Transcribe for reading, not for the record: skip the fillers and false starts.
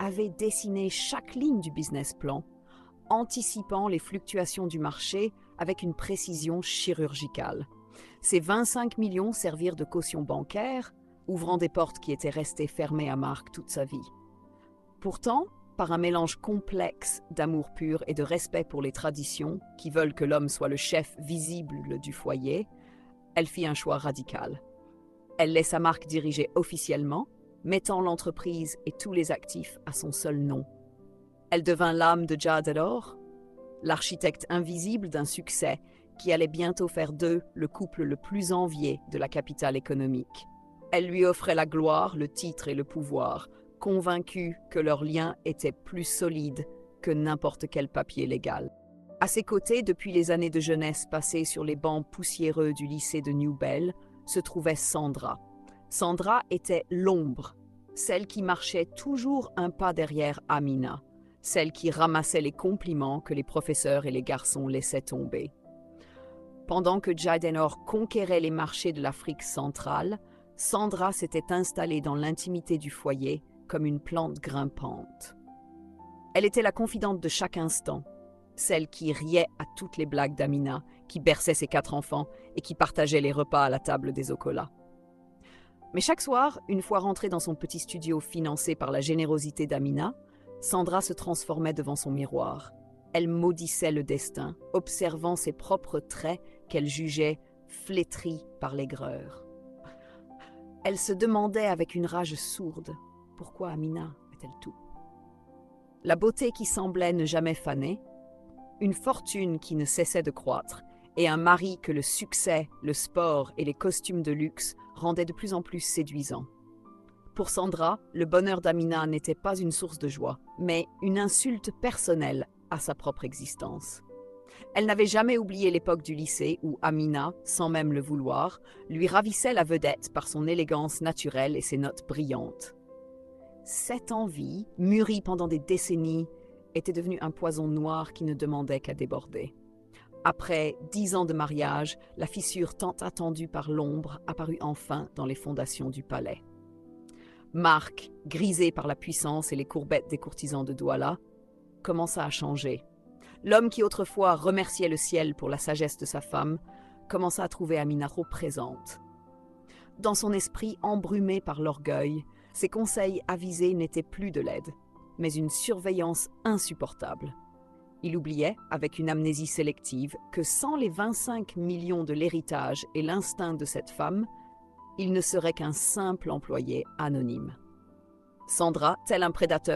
avait dessiné chaque ligne du business plan, anticipant les fluctuations du marché avec une précision chirurgicale. Ces 25 millions servirent de caution bancaire, ouvrant des portes qui étaient restées fermées à Mark toute sa vie. Pourtant, par un mélange complexe d'amour pur et de respect pour les traditions qui veulent que l'homme soit le chef visible du foyer, elle fit un choix radical. Elle laissa Mark diriger officiellement, mettant l'entreprise et tous les actifs à son seul nom. Elle devint l'âme de Jadalor, l'architecte invisible d'un succès qui allait bientôt faire d'eux le couple le plus envié de la capitale économique. Elle lui offrait la gloire, le titre et le pouvoir, convaincue que leur lien était plus solide que n'importe quel papier légal. À ses côtés, depuis les années de jeunesse passées sur les bancs poussiéreux du lycée de New Bell, se trouvait Sandra. Sandra était l'ombre, celle qui marchait toujours un pas derrière Amina, celle qui ramassait les compliments que les professeurs et les garçons laissaient tomber. Pendant que Jadalor conquérait les marchés de l'Afrique centrale, Sandra s'était installée dans l'intimité du foyer comme une plante grimpante. Elle était la confidente de chaque instant, celle qui riait à toutes les blagues d'Amina, qui berçait ses 4 enfants et qui partageait les repas à la table des Okola. Mais chaque soir, une fois rentrée dans son petit studio financé par la générosité d'Amina, Sandra se transformait devant son miroir. Elle maudissait le destin, observant ses propres traits qu'elle jugeait flétris par l'aigreur. Elle se demandait avec une rage sourde pourquoi Amina avait-elle tout. La beauté qui semblait ne jamais faner, une fortune qui ne cessait de croître, et un mari que le succès, le sport et les costumes de luxe rendaient de plus en plus séduisants. Pour Sandra, le bonheur d'Amina n'était pas une source de joie, mais une insulte personnelle à sa propre existence. Elle n'avait jamais oublié l'époque du lycée où Amina, sans même le vouloir, lui ravissait la vedette par son élégance naturelle et ses notes brillantes. Cette envie, mûrie pendant des décennies, était devenue un poison noir qui ne demandait qu'à déborder. Après 10 ans de mariage, la fissure tant attendue par l'ombre apparut enfin dans les fondations du palais. Mark, grisé par la puissance et les courbettes des courtisans de Douala, commença à changer. L'homme qui autrefois remerciait le ciel pour la sagesse de sa femme commença à trouver Amina trop présente. Dans son esprit embrumé par l'orgueil, ses conseils avisés n'étaient plus de l'aide, mais une surveillance insupportable. Il oubliait, avec une amnésie sélective, que sans les 25 millions de l'héritage et l'instinct de cette femme, il ne serait qu'un simple employé anonyme. Sandra, tel un prédateur,